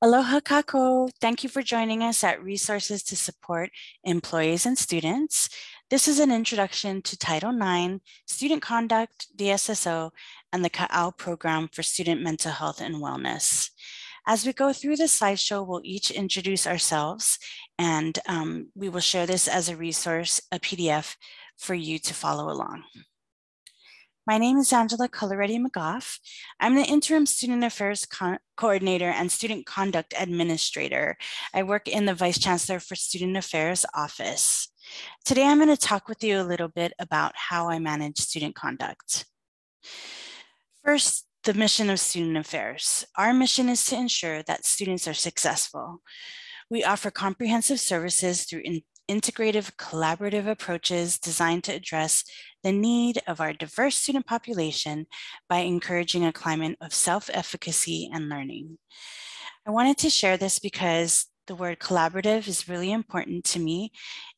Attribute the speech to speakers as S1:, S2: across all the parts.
S1: Aloha kako. Thank you for joining us at Resources to Support Employees and Students. This is an introduction to Title IX, Student Conduct, DSSO, and the Ka'au Program for Student Mental Health and Wellness. As we go through the slideshow, we'll each introduce ourselves, and we will share this as a resource, a PDF, for you to follow along. My name is Angela Coloretti-McGough. I'm the Interim Student Affairs Coordinator and Student Conduct Administrator. I work in the Vice Chancellor for Student Affairs office. Today, I'm going to talk with you a little bit about how I manage student conduct. First, the mission of Student Affairs. Our mission is to ensure that students are successful. We offer comprehensive services through integrative, collaborative approaches designed to address the need of our diverse student population by encouraging a climate of self-efficacy and learning. I wanted to share this because the word collaborative is really important to me.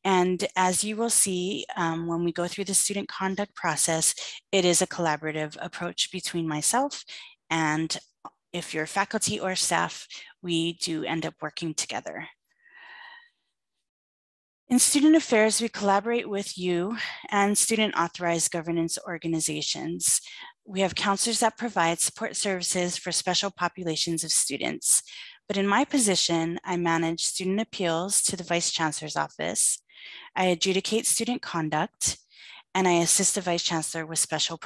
S1: And as you will see, when we go through the student conduct process, it is a collaborative approach between myself and if you're faculty or staff, we do end up working together. In Student Affairs, we collaborate with you and student authorized governance organizations. We have counselors that provide support services for special populations of students. But in my position, I manage student appeals to the Vice Chancellor's office. I adjudicate student conduct, and I assist the Vice Chancellor with special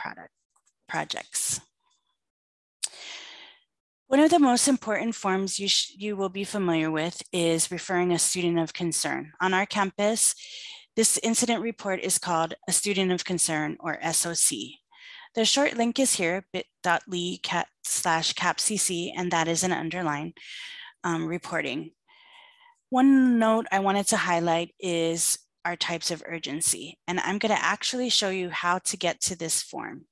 S1: projects. One of the most important forms you will be familiar with is referring a student of concern. On our campus, this incident report is called a student of concern, or SOC. The short link is here, bit.ly/capcc, and that is an underline reporting. One note I wanted to highlight is our types of urgency, and I'm going to actually show you how to get to this form.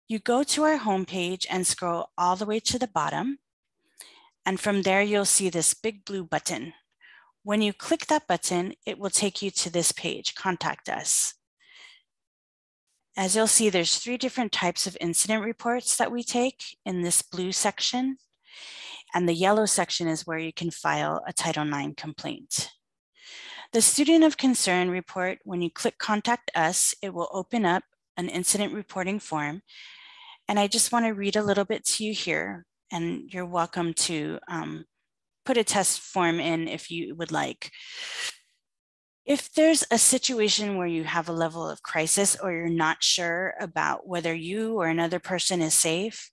S1: You go to our homepage and scroll all the way to the bottom. And from there, you'll see this big blue button. When you click that button, it will take you to this page, Contact Us. As you'll see, there's 3 different types of incident reports that we take in this blue section. And the yellow section is where you can file a Title IX complaint. The Student of Concern report, when you click Contact Us, it will open up an incident reporting form. And I just want to read a little bit to you here, and you're welcome to put a test form in if you would like. If there's a situation where you have a level of crisis or you're not sure about whether you or another person is safe,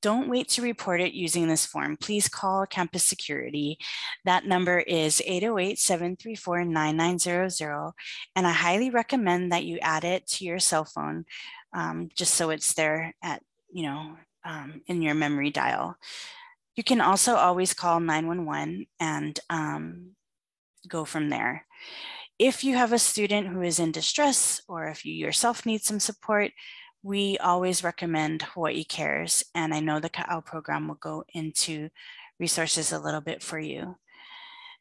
S1: don't wait to report it using this form. Please call campus security. That number is 808-734-9900. And I highly recommend that you add it to your cell phone just so it's there at, in your memory dial. You can also always call 911 and go from there. If you have a student who is in distress or if you yourself need some support, we always recommend Hawaii Cares, and I know the Ka'au program will go into resources a little bit for you.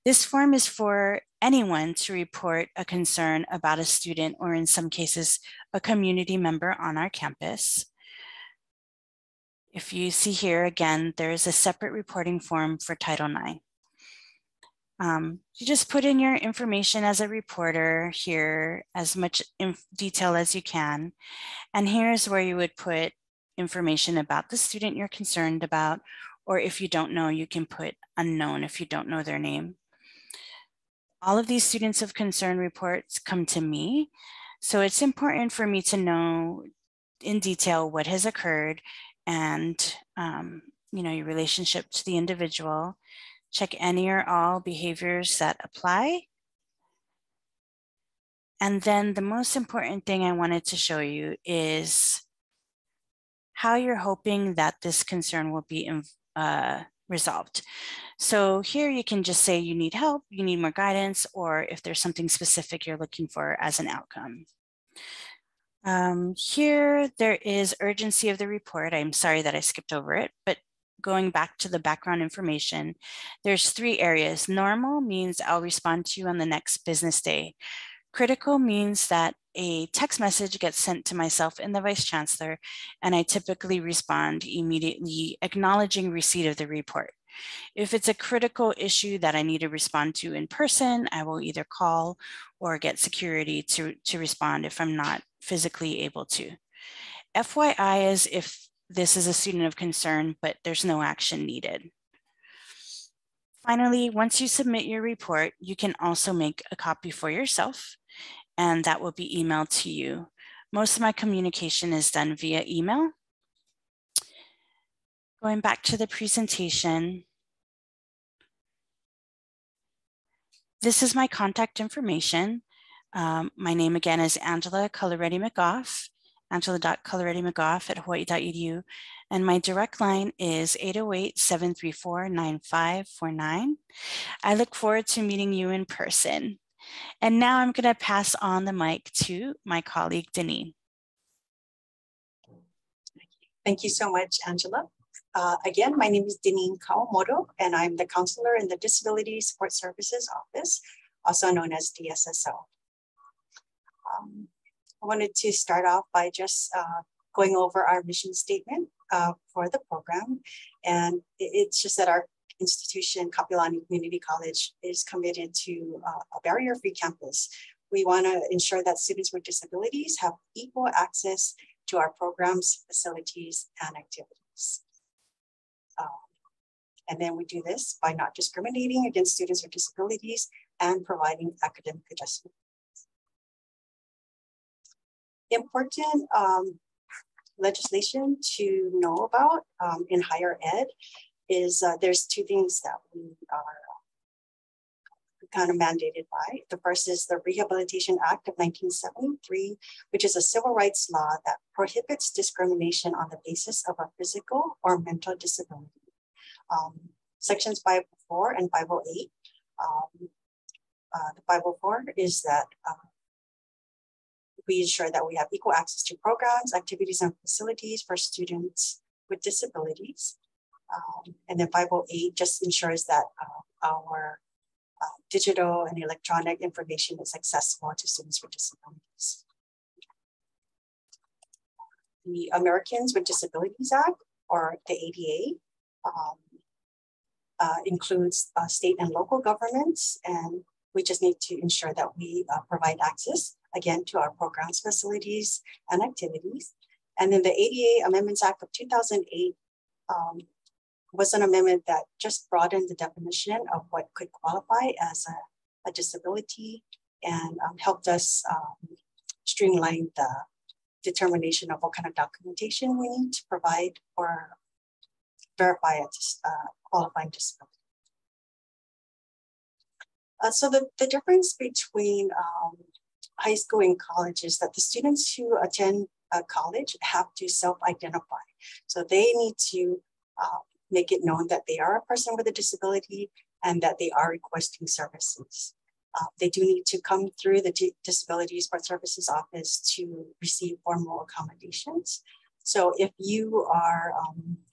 S1: This form is for anyone to report a concern about a student or in some cases, a community member on our campus. If you see here, again, there is a separate reporting form for Title IX. You just put in your information as a reporter here, as much detail as you can. And here's where you would put information about the student you're concerned about, or if you don't know, you can put unknown if you don't know their name. All of these students of concern reports come to me. So it's important for me to know in detail what has occurred and your relationship to the individual. Check any or all behaviors that apply. And then the most important thing I wanted to show you is how you're hoping that this concern will be resolved. So here you can just say you need help, you need more guidance, or if there's something specific you're looking for as an outcome. Here there is urgency of the report. I'm sorry that I skipped over it, but going back to the background information, there's 3 areas. Normal means I'll respond to you on the next business day. Critical means that a text message gets sent to myself and the Vice Chancellor, and I typically respond immediately acknowledging receipt of the report. If it's a critical issue that I need to respond to in person, I will either call or get security to respond if I'm not physically able to. FYI is if this is a student of concern, but there's no action needed. Finally, once you submit your report, you can also make a copy for yourself, and that will be emailed to you. Most of my communication is done via email. Going back to the presentation, this is my contact information. My name again is Angela Coloretti-McGough, angela.coloretti-mcgough@hawaii.edu. And my direct line is 808-734-9549. I look forward to meeting you in person. And now I'm going to pass on the mic to my colleague, Deneen.
S2: Thank you so much, Angela. Again, my name is Deneen Kawamoto, and I'm the counselor in the Disability Support Services Office, also known as DSSO. I wanted to start off by just going over our mission statement for the program. And it's just that our institution, Kapi'olani Community College, is committed to a barrier-free campus. We want to ensure that students with disabilities have equal access to our programs, facilities, and activities. And then we do this by not discriminating against students with disabilities and providing academic adjustment. Important legislation to know about in higher ed is there's two things that we are kind of mandated by. The first is the Rehabilitation Act of 1973, which is a civil rights law that prohibits discrimination on the basis of a physical or mental disability. Sections 504 and 508. The 504 is that we ensure that we have equal access to programs, activities, and facilities for students with disabilities. And then 508 just ensures that our digital and electronic information is accessible to students with disabilities. The Americans with Disabilities Act, or the ADA, includes state and local governments, and we just need to ensure that we provide access, again, to our programs, facilities, and activities. And then the ADA Amendments Act of 2008 was an amendment that just broadened the definition of what could qualify as a disability and helped us streamline the determination of what kind of documentation we need to provide or verify a qualifying disability. So the difference between high school and college is that the students who attend college have to self-identify. So they need to make it known that they are a person with a disability and that they are requesting services. They do need to come through the Disability Support Services Office to receive formal accommodations. So if you are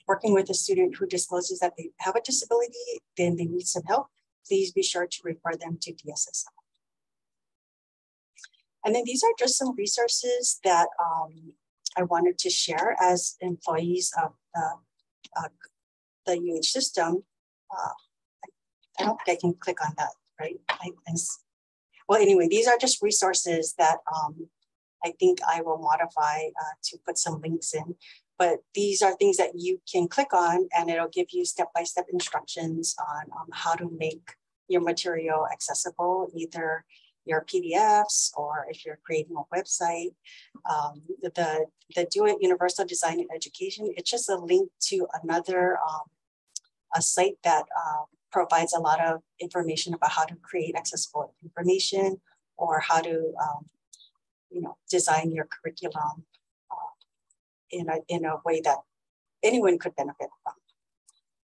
S2: working with a student who discloses that they have a disability, then they need some help, please be sure to refer them to DSSO. And then these are just some resources that I wanted to share as employees of the UH system. I don't think I can click on that, right? Well, anyway, these are just resources that I think I will modify to put some links in. But these are things that you can click on and it'll give you step-by-step instructions on how to make your material accessible, either your PDFs or if you're creating a website. The Do It Universal Design and Education, it's just a link to another a site that provides a lot of information about how to create accessible information or how to design your curriculum in a way that anyone could benefit from.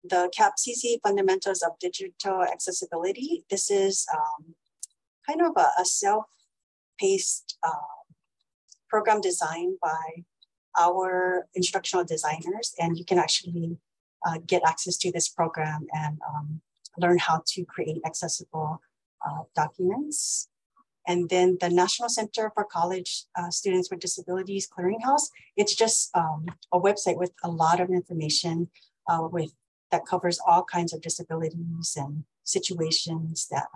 S2: The CAPCC Fundamentals of Digital Accessibility, this is kind of a self-paced program designed by our instructional designers, and you can actually get access to this program and learn how to create accessible documents. And then the National Center for College Students with Disabilities Clearinghouse, it's just a website with a lot of information with that covers all kinds of disabilities and situations that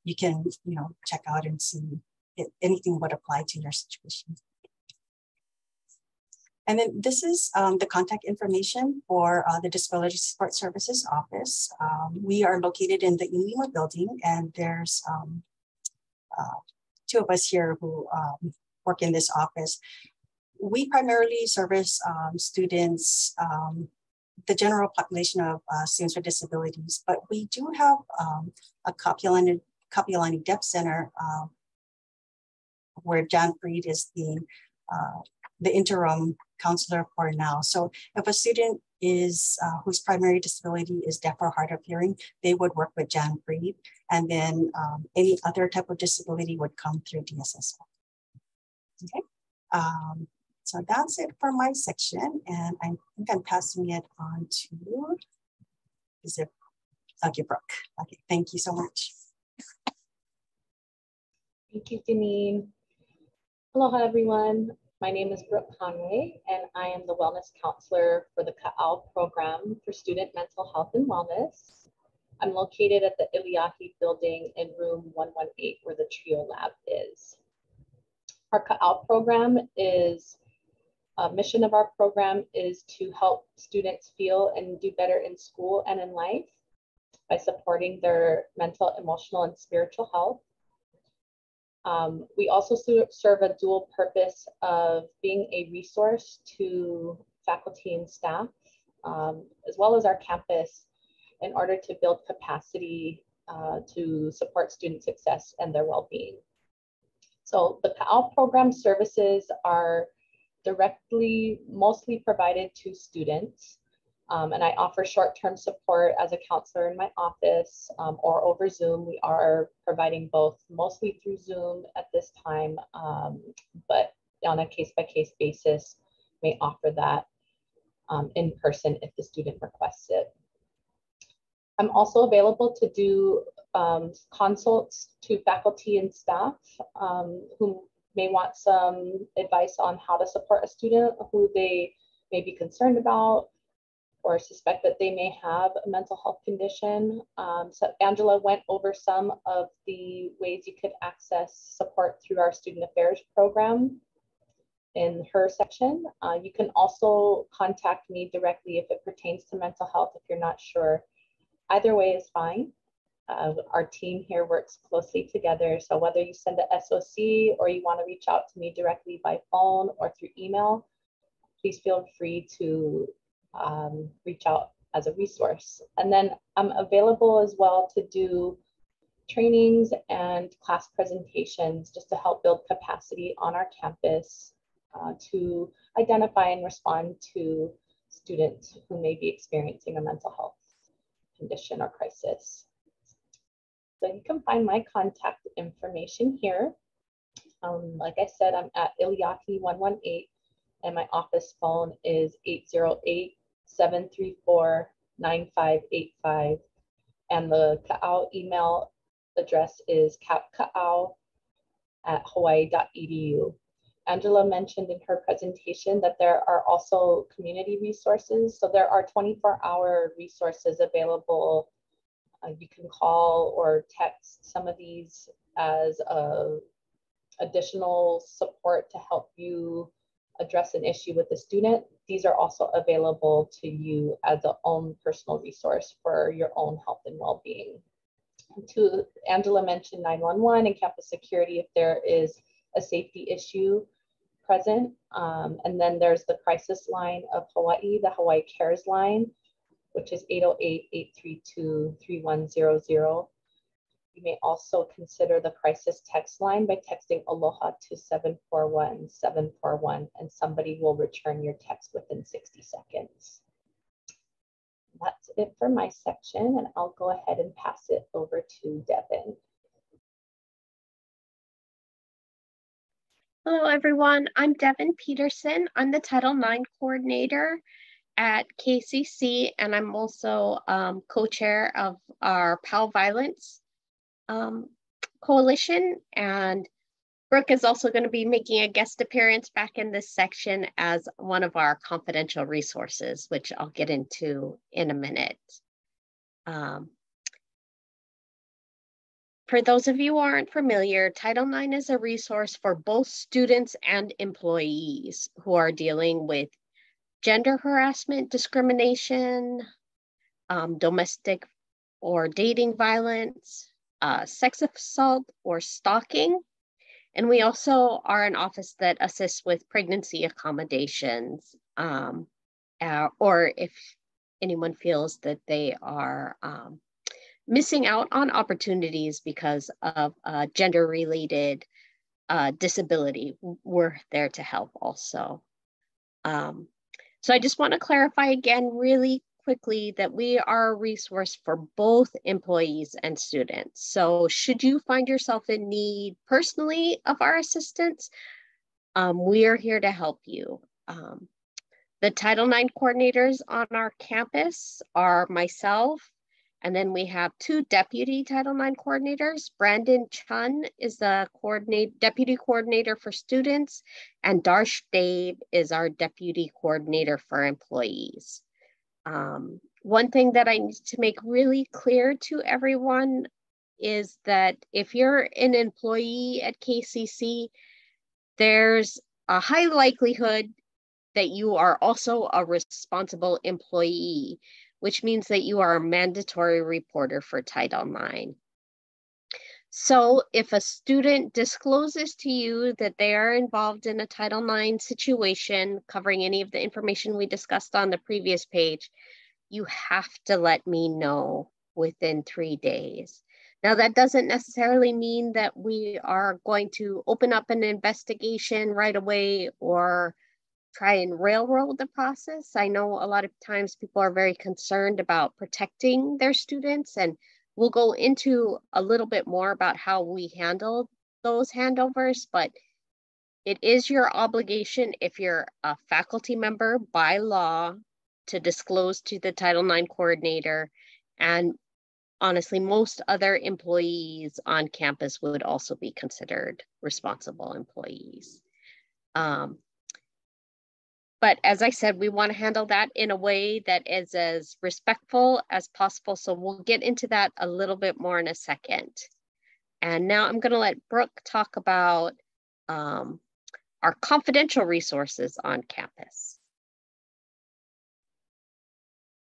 S2: you can, check out and see if anything would apply to your situation. And then this is the contact information for the Disability Support Services Office. We are located in the Lima building, and there's two of us here who work in this office. We primarily service students, the general population of students with disabilities, but we do have a Kapi'olani Deaf Center where Jan Freed is the interim counselor for now. So if a student is whose primary disability is deaf or hard of hearing, they would work with Jan Freed, and then any other type of disability would come through DSSO. Okay, so that's it for my section, and I think I'm passing it on to, is it, okay, Brooke. Okay, thank you so much.
S3: Thank you, Janine. Aloha, everyone. My name is Brooke Conway, and I am the Wellness Counselor for the Ka'au Program for Student Mental Health and Wellness. I'm located at the Iliahi building in room 118, where the TRIO lab is. Our Ka'au program is, mission of our program is to help students feel and do better in school and in life by supporting their mental, emotional, and spiritual health. We also serve a dual purpose of being a resource to faculty and staff, as well as our campus, in order to build capacity to support student success and their well-being. So the Pau program services are directly, mostly provided to students. And I offer short-term support as a counselor in my office or over Zoom. We are providing both, mostly through Zoom at this time, but on a case-by-case basis, may offer that in person if the student requests it. I'm also available to do consults to faculty and staff who may want some advice on how to support a student who they may be concerned about or suspect that they may have a mental health condition. So Angela went over some of the ways you could access support through our student affairs program in her section. You can also contact me directly if it pertains to mental health if you're not sure. Either way is fine. Our team here works closely together. So whether you send a SOC or you want to reach out to me directly by phone or through email, please feel free to reach out as a resource. And then I'm available as well to do trainings and class presentations just to help build capacity on our campus to identify and respond to students who may be experiencing a mental health condition or crisis. So you can find my contact information here. Like I said, I'm at Iliahi 118 and my office phone is 808-734-9585. And the Ka'au email address is capka'au@hawaii.edu. Angela mentioned in her presentation that there are also community resources. So there are 24-hour resources available. You can call or text some of these as additional support to help you address an issue with the student. These are also available to you as a own personal resource for your own health and well-being. Angela mentioned 911 and campus security if there is a safety issue present. And then there's the crisis line of Hawaii, the Hawaii Cares line, which is 808-832-3100. You may also consider the crisis text line by texting Aloha to 741-741, and somebody will return your text within 60 seconds. That's it for my section, and I'll go ahead and pass it over to Devin.
S4: Hello, everyone. I'm Devin Peterson. I'm the Title IX coordinator at KCC, and I'm also co-chair of our Pau Violence Coalition. And Brooke is also going to be making a guest appearance back in this section as one of our confidential resources, which I'll get into in a minute. For those of you who aren't familiar, Title IX is a resource for both students and employees who are dealing with gender harassment, discrimination, domestic or dating violence, sex assault or stalking. And we also are an office that assists with pregnancy accommodations, or if anyone feels that they are missing out on opportunities because of gender-related disability, we're there to help also. So I just want to clarify again really quickly that we are a resource for both employees and students. So should you find yourself in need personally of our assistance, we are here to help you. The Title IX coordinators on our campus are myself, and then we have two deputy Title IX coordinators. Brandon Chun is the deputy coordinator for students, and Darsh Dave is our deputy coordinator for employees. One thing that I need to make really clear to everyone is that if you're an employee at KCC, there's a high likelihood that you are also a responsible employee, which means that you are a mandatory reporter for Title IX. So if a student discloses to you that they are involved in a Title IX situation covering any of the information we discussed on the previous page, you have to let me know within 3 days. Now, that doesn't necessarily mean that we are going to open up an investigation right away or try and railroad the process. I know a lot of times people are very concerned about protecting their students, and we'll go into a little bit more about how we handle those handovers, but it is your obligation if you're a faculty member by law to disclose to the Title IX coordinator, and honestly, most other employees on campus would also be considered responsible employees. But as I said, we want to handle that in a way that is as respectful as possible. So we'll get into that a little bit more in a second. And now I'm going to let Brooke talk about our confidential resources on campus.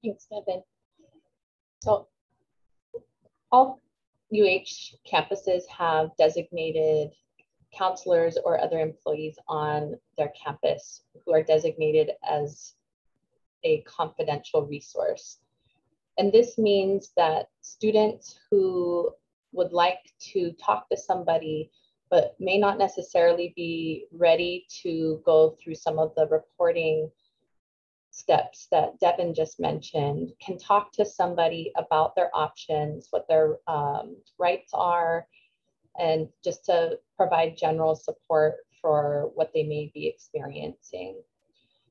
S3: Thanks, Devin. So all UH campuses have designated counselors or other employees on their campus who are designated as a confidential resource. And this means that students who would like to talk to somebody but may not necessarily be ready to go through some of the reporting steps that Devin just mentioned can talk to somebody about their options, what their rights are, and just to provide general support for what they may be experiencing.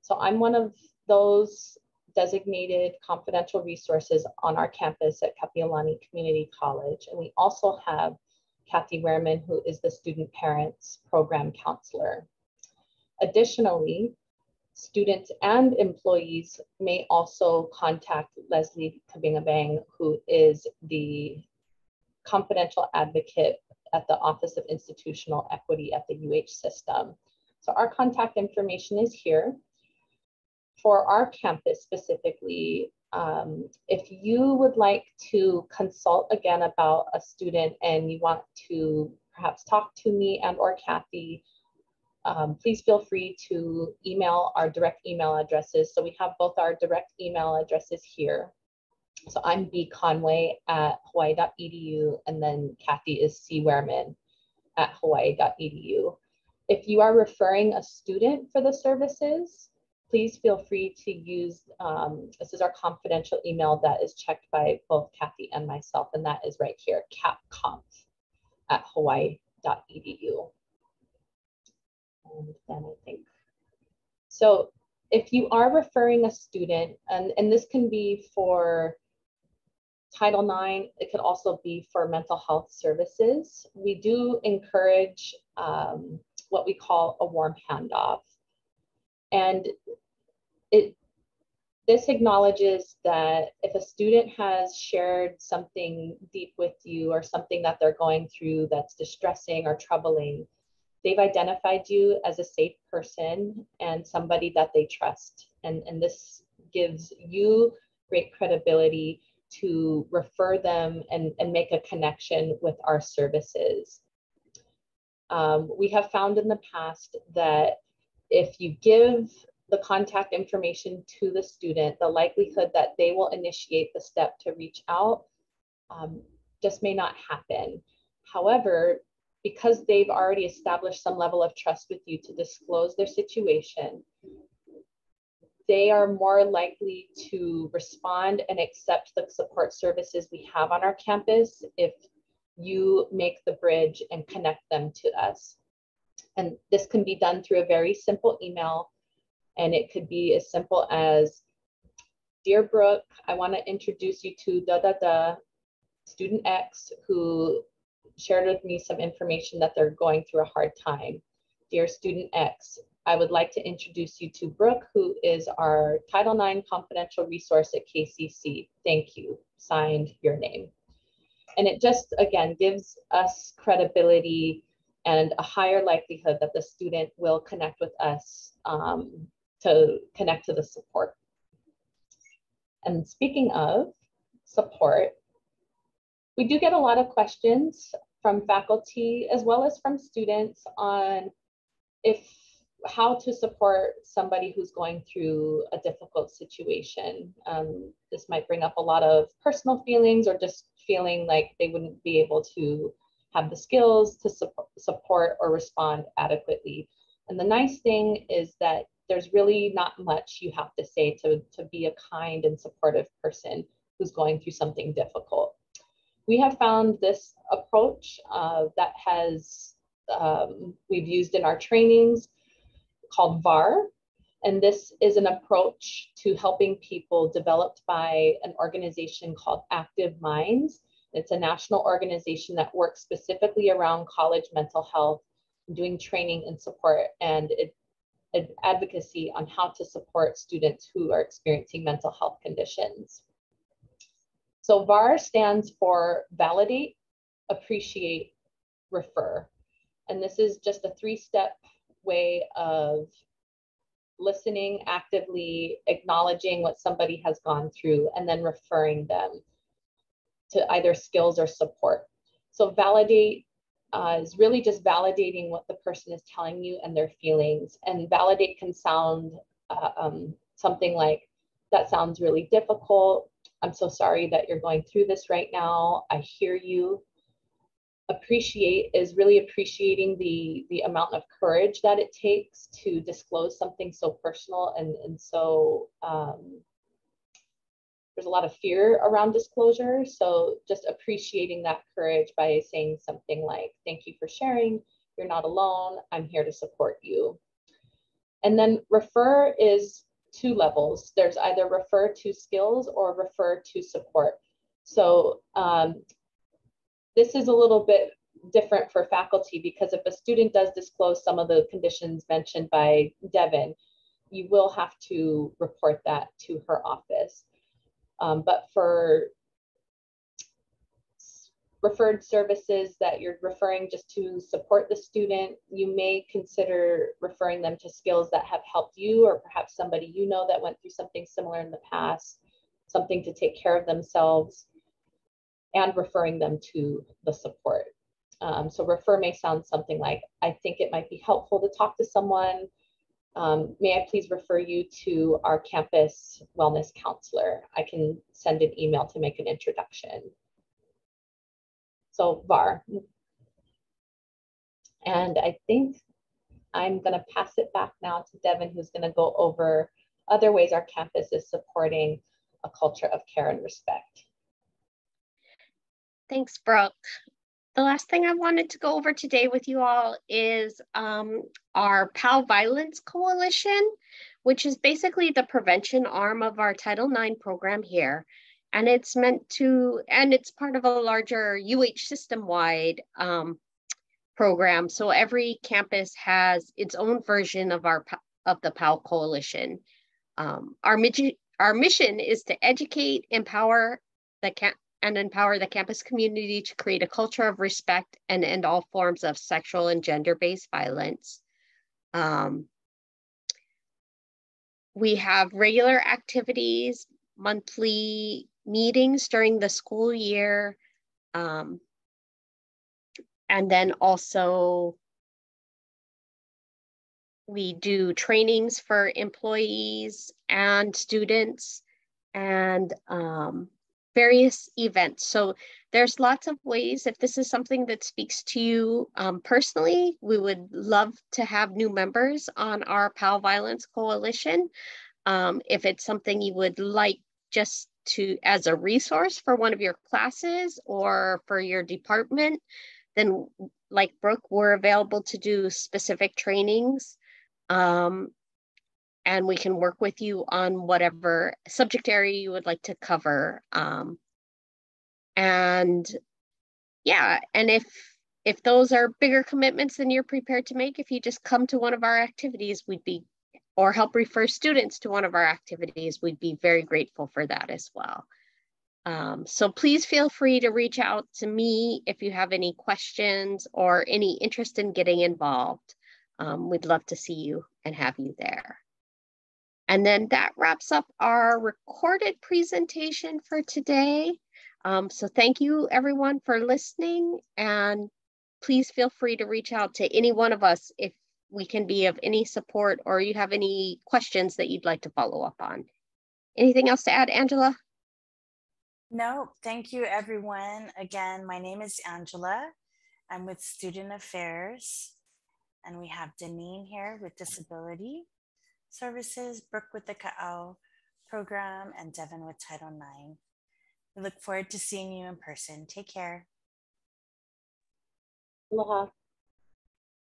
S3: So I'm one of those designated confidential resources on our campus at Kapi'olani Community College. And we also have Kathy Wehrman, who is the student parents program counselor. Additionally, students and employees may also contact Leslie Kabingabang, who is the confidential advocate at the Office of Institutional Equity at the UH system. So our contact information is here. For our campus specifically, if you would like to consult again about a student and you want to perhaps talk to me and or Kathy, please feel free to email our direct email addresses. So we have both our direct email addresses here. So I'm bconway@hawaii.edu, and then Kathy is cwehrman@hawaii.edu. If you are referring a student for the services, please feel free to use, this is our confidential email that is checked by both Kathy and myself, and that is right here, capconf@hawaii.edu. And then I think, so if you are referring a student, and this can be for Title IX, it could also be for mental health services. We do encourage what we call a warm handoff. And this acknowledges that if a student has shared something deep with you or something that they're going through that's distressing or troubling, they've identified you as a safe person and somebody that they trust. And this gives you great credibility to refer them and make a connection with our services. We have found in the past that if you give the contact information to the student, the likelihood that they will initiate the step to reach out just may not happen. However, because they've already established some level of trust with you to disclose their situation, they are more likely to respond and accept the support services we have on our campus if you make the bridge and connect them to us. And this can be done through a very simple email. And it could be as simple as, "Dear Brooke, I want to introduce you to student X who shared with me some information that they're going through a hard time. Dear student X, I would like to introduce you to Brooke, who is our Title IX confidential resource at KCC. Thank you. Signed, your name." And it just, again, gives us credibility and a higher likelihood that the student will connect with us to connect to the support. And speaking of support, we do get a lot of questions from faculty as well as from students on how to support somebody who's going through a difficult situation. This might bring up a lot of personal feelings or just feeling like they wouldn't be able to have the skills to support or respond adequately. And the nice thing is that there's really not much you have to say to be a kind and supportive person who's going through something difficult. We have found this approach that we've used in our trainings called VAR. And this is an approach to helping people developed by an organization called Active Minds. It's a national organization that works specifically around college mental health, doing training and support and advocacy on how to support students who are experiencing mental health conditions. So VAR stands for Validate, Appreciate, Refer. And this is just a 3-step way of listening actively, acknowledging what somebody has gone through, and then referring them to either skills or support. So validate is really just validating what the person is telling you and their feelings. And validate can sound something like, "That sounds really difficult. I'm so sorry that you're going through this right now. I hear you." Appreciate is really appreciating the amount of courage that it takes to disclose something so personal and so there's a lot of fear around disclosure. So just appreciating that courage by saying something like, "Thank you for sharing. You're not alone. I'm here to support you." And then refer is 2 levels. There's either refer to skills or refer to support. So this is a little bit different for faculty because if a student does disclose some of the conditions mentioned by Devin, you will have to report that to her office. But for referred services that you're referring just to support the student, you may consider referring them to skills that have helped you or perhaps somebody you know that went through something similar in the past, something to take care of themselves, and referring them to the support. So refer may sound something like, "I think it might be helpful to talk to someone. May I please refer you to our campus wellness counselor? I can send an email to make an introduction." So VAR. And I think I'm going to pass it back now to Devin, who's going to go over other ways our campus is supporting a culture of care and respect.
S4: Thanks, Brooke. The last thing I wanted to go over today with you all is our Pau Violence Coalition, which is basically the prevention arm of our Title IX program here. And it's meant to, and it's part of a larger UH system-wide program. So every campus has its own version of the POW Coalition. Our mission is to educate, empower the campus community to create a culture of respect and end all forms of sexual and gender-based violence. We have regular activities, monthly meetings during the school year, and then also we do trainings for employees and students and various events. So there's lots of ways. If this is something that speaks to you personally, we would love to have new members on our POW Violence Coalition. If it's something you would like just to as a resource for one of your classes or for your department, then like Brooke, we're available to do specific trainings. And we can work with you on whatever subject area you would like to cover. And yeah, and if those are bigger commitments than you're prepared to make, if you just come to one of our activities, or help refer students to one of our activities, we'd be very grateful for that as well. So please feel free to reach out to me if you have any questions or any interest in getting involved. We'd love to see you and have you there. And then that wraps up our recorded presentation for today. So thank you everyone for listening, and please feel free to reach out to any one of us if we can be of any support or you have any questions that you'd like to follow up on. Anything else to add, Angela?
S1: No, thank you everyone. Again, my name is Angela. I'm with Student Affairs, and we have Deneen here with Disability Services, Brooke with the Ka'au program, and Devin with Title IX. We look forward to seeing you in person. Take care.
S3: Aloha.